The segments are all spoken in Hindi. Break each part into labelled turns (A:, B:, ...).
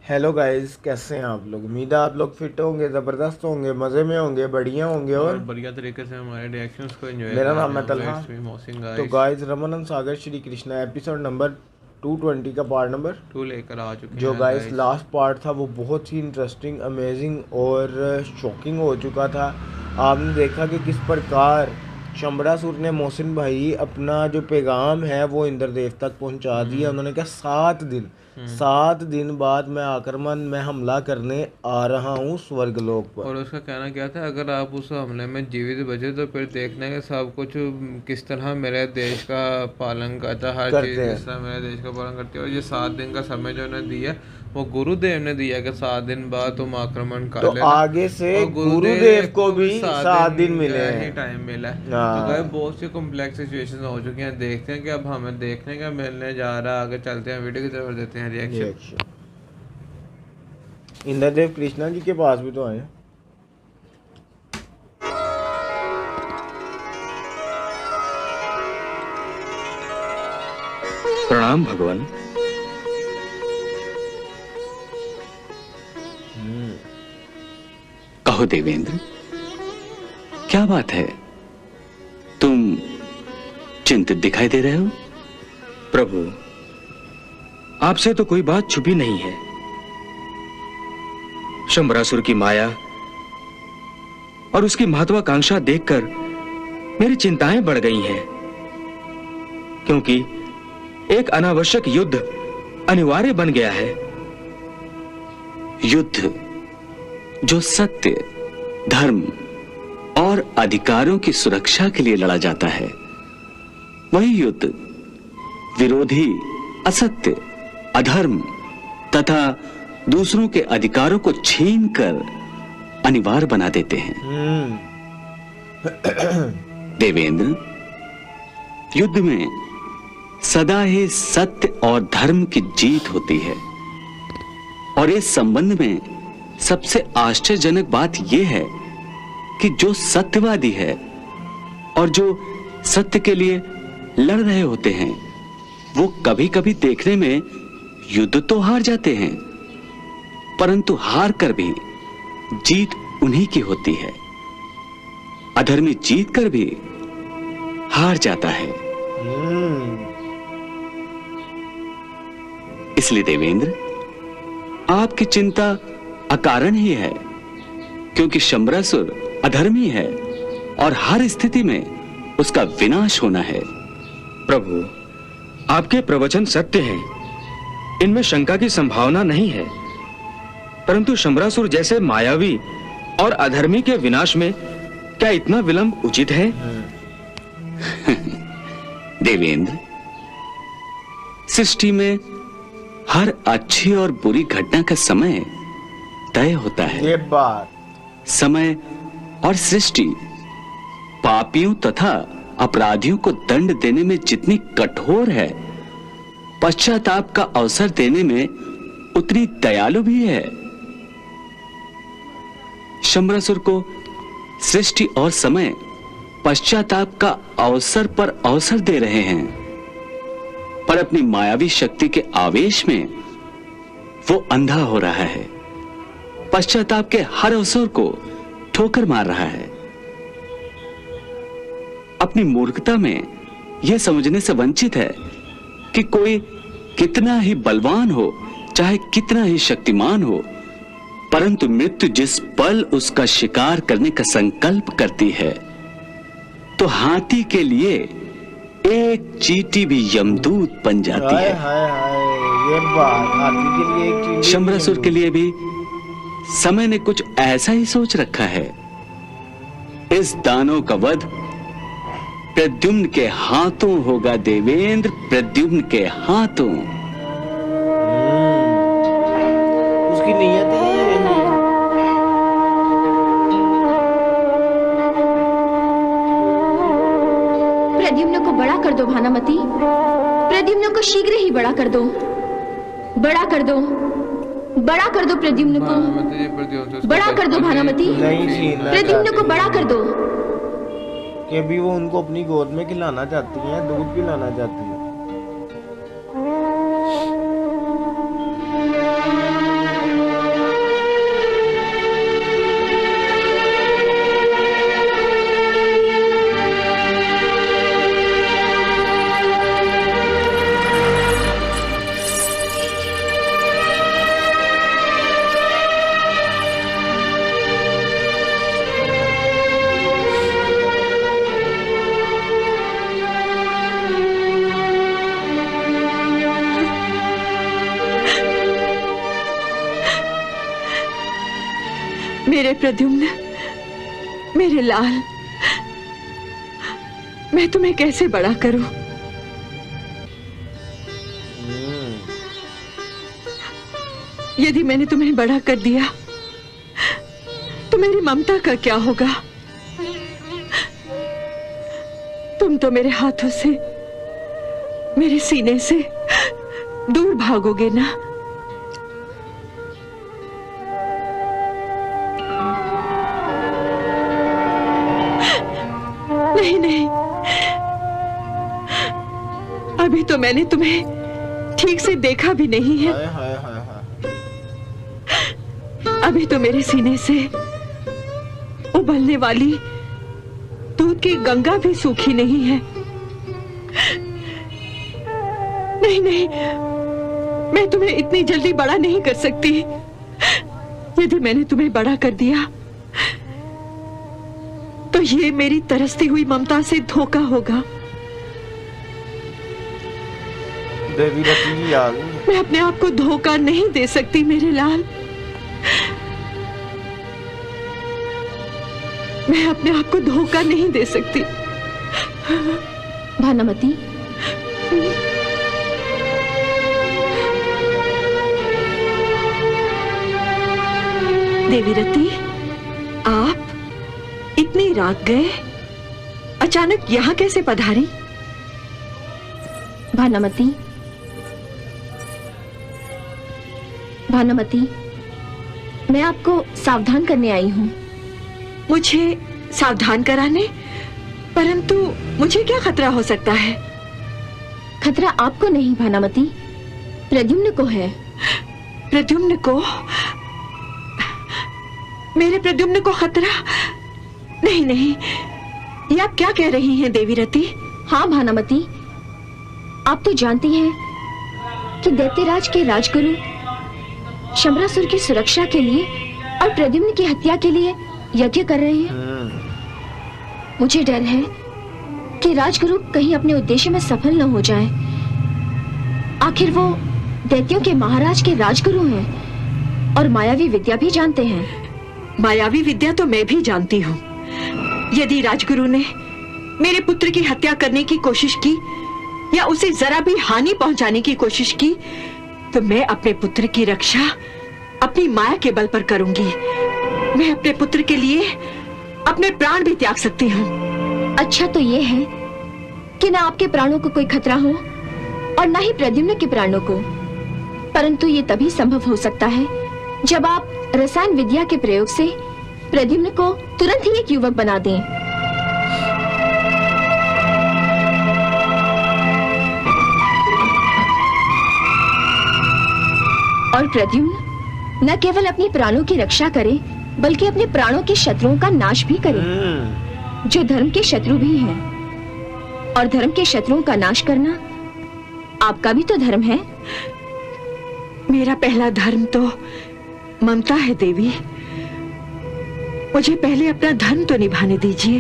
A: हेलो गाइस, कैसे हैं आप लोग। उम्मीद है आप लोग फिट होंगे, ज़बरदस्त होंगे, मज़े में होंगे, बढ़िया होंगे।
B: और
A: और
B: बढ़िया तरीके से हमारे रिएक्शंस को एंजॉय
A: मेरा
B: कर
A: नाम
B: रहे
A: है
B: होंगे।
A: तलहा।
B: इट्स मी मोहसिन
A: तो
B: गाइस।
A: गाइस, रमन सागर श्री कृष्णा एपिसोड नंबर 220 का पार्ट नंबर
B: टू लेकर आ चुके
A: जो
B: हैं
A: गाइस
B: गाइस।
A: लास्ट पार्ट था वो बहुत ही इंटरेस्टिंग, अमेजिंग और शॉकिंग हो चुका था। आपने देखा कि किस प्रकार चमड़ासुर ने मोहसिन भाई अपना जो पैगाम है वो इंद्रदेव तक पहुंचा दिया।
B: हम्म।
A: उन्होंने कहा 7 दिन,
B: हम्म।
A: 7 दिन बाद मैं हमला करने आ रहा हूँ स्वर्गलोक पर।
B: और उसका कहना क्या था, अगर आप उस हमले में जीवित बचे तो फिर देखना कि सब कुछ किस तरह मेरे देश का पालन करता, हर चीज़
A: करते
B: किस
A: हैं
B: तरह मेरे देश का पालन करती है। और ये 7 दिन का समय जो उन्हें दिया, वो गुरुदेव ने दिया कि 7 दिन बाद तुम आक्रमण
A: तो
B: कर लेना।
A: आगे से
B: और
A: गुरुदेव
B: गुरुदेव
A: को
B: को भी
A: भी
B: सात
A: 7 दिन
B: दिन
A: मिले
B: का ही
A: हैं।
B: टाइम मिला है। तो गए
A: हाँ,
B: बहुत सी कॉम्प्लेक्स सिचुएशन हो चुकी हैं। देखते हैं कि अब हमें देखने का मिलने जा रहा है। आगे चलते हैं, वीडियो की तरफ देते हैं रिएक्शन।
A: रिएक्शन इंद्रदेव कृष्णा जी के पास भी तो आए हैं।
C: प्रणाम भगवान।
A: हम्म।
C: कहो देवेंद्र, क्या बात है? तुम चिंतित दिखाई दे रहे हो।
D: प्रभु, आपसे तो कोई बात छुपी नहीं है। शंबरासुर की माया और उसकी महत्वाकांक्षा देखकर मेरी चिंताएं बढ़ गई हैं, क्योंकि एक अनावश्यक युद्ध अनिवार्य बन गया है।
C: युद्ध जो सत्य, धर्म और अधिकारों की सुरक्षा के लिए लड़ा जाता है, वही युद्ध विरोधी असत्य, अधर्म तथा दूसरों के अधिकारों को छीनकर अनिवार्य बना देते हैं। देवेंद्र, युद्ध में सदा ही सत्य और धर्म की जीत होती है। और इस संबंध में सबसे आश्चर्यजनक बात यह है कि जो सत्यवादी है और जो सत्य के लिए लड़ रहे होते हैं, वो कभी कभी देखने में युद्ध तो हार जाते हैं, परंतु हार कर भी जीत उन्हीं की होती है। अधर्मी जीत कर भी हार जाता है। इसलिए देवेंद्र, आपकी चिंता अकारण ही है, क्योंकि शंबरासुर अधर्मी है और हर स्थिति में उसका विनाश होना है।
D: प्रभु, आपके प्रवचन सत्य हैं, इनमें शंका की संभावना नहीं है, परंतु शंबरासुर जैसे मायावी और अधर्मी के विनाश में क्या इतना विलंब उचित है?
C: देवेंद्र, सृष्टि में हर अच्छी और बुरी घटना का समय तय होता है।
A: ये बात
C: समय और सृष्टि पापियों तथा अपराधियों को दंड देने में जितनी कठोर है, पश्चाताप का अवसर देने में उतनी दयालु भी है। शंबरासुर को सृष्टि और समय पश्चाताप का अवसर पर अवसर दे रहे हैं, पर अपनी मायावी शक्ति के आवेश में वो अंधा हो रहा है। पश्चाताप के हर अवसर को ठोकर मार रहा है। अपनी मूर्खता में यह समझने से वंचित है कि कोई कितना ही बलवान हो, चाहे कितना ही शक्तिमान हो, परंतु मृत्यु जिस पल उसका शिकार करने का संकल्प करती है, तो हाथी के लिए एक चींटी भी यमदूत बन जाती
A: हाय
C: है।
A: हाय हाय, ये बात हाथी के लिए एक चींटी
C: शंबरासुर के लिए भी समय ने कुछ ऐसा ही सोच रखा है। इस दानव का वध प्रद्युम्न के हाथों होगा देवेंद्र, प्रद्युम्न के हाथों।
A: उसकी नीयत ही यही है।
E: प्रद्युम्न को बड़ा कर दो भानुमति, प्रद्युम्न को शीघ्र ही बड़ा कर दो, बड़ा कर दो, बड़ा कर दो प्रद्युम्न को, बड़ा कर दो भानुमति,
A: नहीं छीनना
E: प्रद्युम्न
A: चाहती
E: को बड़ा कर दो।
A: कि अभी वो उनको अपनी गोद में खिलाना चाहती हैं, दूध पिलाना चाहती हैं।
F: मेरे प्रद्युम्न, मेरे लाल, मैं तुम्हें कैसे बड़ा करूं? यदि मैंने तुम्हें बड़ा कर दिया तो मेरी ममता का क्या होगा? तुम तो मेरे हाथों से, मेरे सीने से दूर भागोगे ना? नहीं नहीं, अभी तो मैंने तुम्हें ठीक से देखा भी नहीं है।
A: हाय हाय हाय हाय।
F: अभी तो मेरे सीने से उबलने वाली दूध की गंगा भी सूखी नहीं है। नहीं नहीं, मैं तुम्हें इतनी जल्दी बड़ा नहीं कर सकती। यदि मैंने तुम्हें बड़ा कर दिया तो ये मेरी तरसती हुई ममता से धोखा होगा।
A: देवी रति आ गई।
F: मैं अपने आप को धोखा नहीं दे सकती मेरे लाल। मैं अपने आप को धोखा नहीं दे सकती।
E: भानुमति,
F: देवी रति, आप इतनी रात गए, अचानक यहाँ कैसे पधारी?
E: भानुमति, भानुमति, मैं आपको सावधान करने आई हूँ।
F: मुझे सावधान कराने? परंतु मुझे क्या खतरा हो सकता है?
E: खतरा आपको नहीं भानुमति, प्रद्युम्न को है।
F: प्रद्युम्न को? मेरे प्रद्युम्न को खतरा? नहीं नहीं, ये आप क्या कह रही हैं देवी रति?
E: हाँ भानुमति, आप तो जानती हैं कि दैत्यराज के राजगुरु शंबरासुर की सुरक्षा के लिए और प्रद्युम्न की हत्या के लिए यज्ञ कर रहे हैं। मुझे डर है कि राजगुरु कहीं अपने उद्देश्य में सफल न हो जाएं। आखिर वो दैत्यों के महाराज के राजगुरु हैं और मायावी विद्या भी जानते हैं।
F: मायावी विद्या तो मैं भी जानती हूँ। यदि राजगुरु ने मेरे पुत्र की हत्या करने की कोशिश की या उसे जरा भी हानि पहुंचाने की कोशिश की तो मैं अपने पुत्र की रक्षा अपनी माया के बल पर करूंगी। मैं अपने पुत्र के लिए अपने प्राण भी त्याग सकती हूँ।
E: अच्छा तो ये है कि ना आपके प्राणों को कोई खतरा हो और ना ही प्रद्युम्न के प्राणों को, परंतु ये तभी संभव हो सकता है जब आप रसायन विद्या के प्रयोग से प्रद्युम्न को तुरंत ही एक युवक बना दें। और प्रद्युम्न न केवल अपनी प्राणों की रक्षा करे बल्कि अपने प्राणों के शत्रुओं का नाश भी करे, जो धर्म के शत्रु भी हैं। और धर्म के शत्रुओं का नाश करना आपका भी तो धर्म है।
F: मेरा पहला धर्म तो ममता है देवी। मुझे पहले अपना धर्म तो निभाने दीजिए।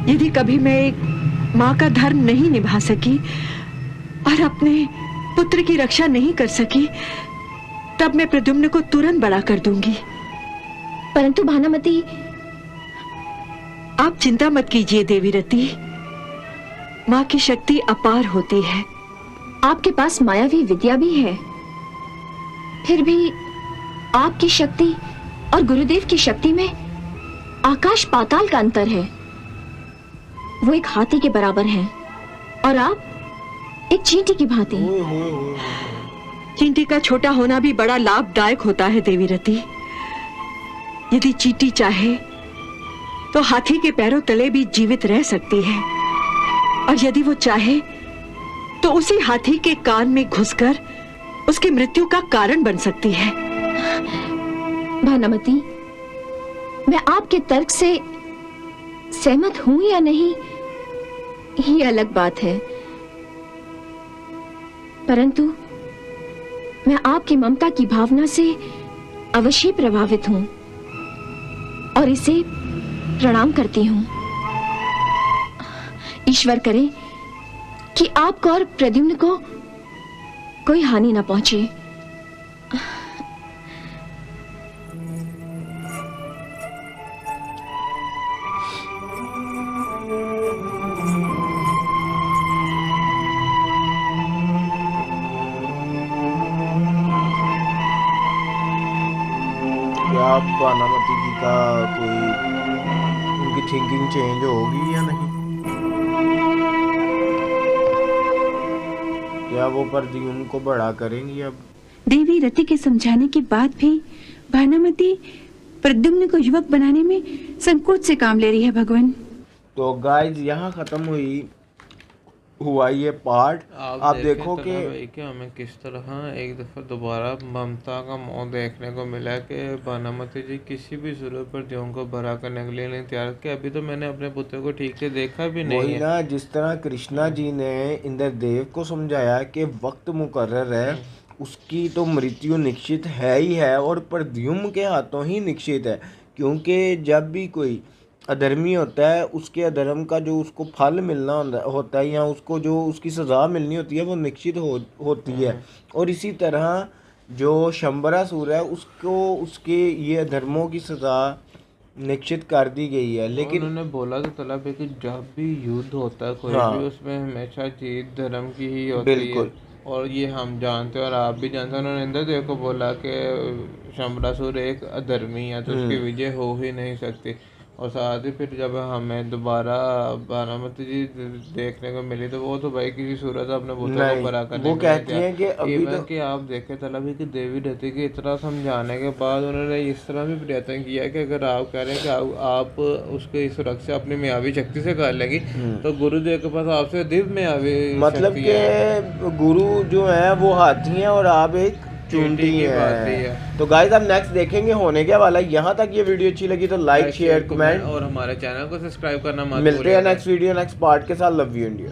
F: यदि कभी मैं एक माँ का धर्म नहीं निभा सकी और अपने पुत्र की रक्षा नहीं कर सकी तब मैं प्रद्युम्न को तुरंत बड़ा कर दूंगी।
E: परंतु भानुमति,
F: आप चिंता मत कीजिए देवी रति। माँ की शक्ति अपार होती है।
E: आपके पास मायावी विद्या भी है, फिर भी आपकी शक्ति और गुरुदेव की शक्ति में आकाश पाताल का अंतर है। वो एक हाथी के बराबर हैं और आप एक चींटी की भांति।
F: चींटी का छोटा होना भी बड़ा लाभदायक होता है देवी रति। यदि चींटी चाहे तो हाथी के पैरों तले भी जीवित रह सकती है, और यदि वो चाहे तो उसी हाथी के कान में घुसकर उसकी मृत्यु का कारण बन सकती है।
E: भानुमति, मैं आपके तर्क से सहमत हूं या नहीं ये अलग बात है, परंतु मैं आपकी ममता की भावना से अवश्य प्रभावित हूं और इसे प्रणाम करती हूं। ईश्वर करे कि आपको और प्रद्युम्न को कोई हानि न पहुंचे।
A: बानामती जी का कोई उनकी थिंकिंग चेंज होगी या नहीं, क्या वो प्रद्युम्न को बड़ा करेंगी अब।
G: देवी रति के समझाने के बाद भी भानुमति प्रद्युम्न को युवक बनाने में संकोच से काम ले रही है भगवान।
A: तो गाइज यहाँ खत्म हुआ ये पार्ट। आप देखो कि
B: हमें किस तरह एक दफा दोबारा ममता का मुंह देखने को मिला कि भानुमति जी किसी भी सूरत पर प्रद्युम्न को बड़ा करने के लिए नहीं तैयार कि अभी तो मैंने अपने पुत्र को ठीक से देखा भी नहीं
A: वही
B: है।
A: ना, जिस तरह कृष्णा जी ने इंद्रदेव को समझाया कि वक्त मुकर्रर है, उसकी तो मृत्यु निश्चित है ही है और प्रद्युम्न के हाथों ही निश्चित है, क्योंकि जब भी कोई अधर्मी होता है उसके अधर्म का जो उसको फल मिलना होता है या उसको जो उसकी सज़ा मिलनी होती है वो निश्चित होती है। और इसी तरह जो शंबरासुर है उसको उसके ये अधर्मों की सज़ा निश्चित कर दी गई है। लेकिन
B: उन्होंने बोला तो तलब है कि जब भी युद्ध होता है कोई
A: हाँ,
B: भी उसमें हमेशा जीत धर्म की ही होती
A: बिल्कुल।
B: है और ये हम जानते हैं और आप भी जानते हैं। उन्होंने इंद्रदेव को बोला कि शंबरासुर एक अधर्मी है तो उसकी विजय हो ही नहीं सकती। और साथ ही फिर जब हमें दोबारा भानुमति जी देखने को मिली तो वो तो भाई किसी सूरत अपने पुत्र को बड़ा करने
A: वो
B: के लिए
A: कहती हैं कि अभी तो
B: कि आप देखें तलब है कि देवी रति के इतना समझाने के बाद उन्होंने इस तरह भी प्रयत्न किया कि अगर आप कह रहे हैं कि आप उसकी सुरक्षा अपनी मायावी शक्ति से कर लेंगी तो गुरुदेव के पास आपसे दिव्य मायावी
A: मतलब कि गुरु जो है वो हाथी हैं और आप एक चूंटी है। तो गाइस आप नेक्स्ट देखेंगे होने क्या वाला है। यहाँ तक ये वीडियो अच्छी लगी तो लाइक शेयर कमेंट
B: और हमारे चैनल को सब्सक्राइब करना मत
A: मिलते हैं नेक्स्ट वीडियो नेक्स्ट पार्ट के साथ। Love you India.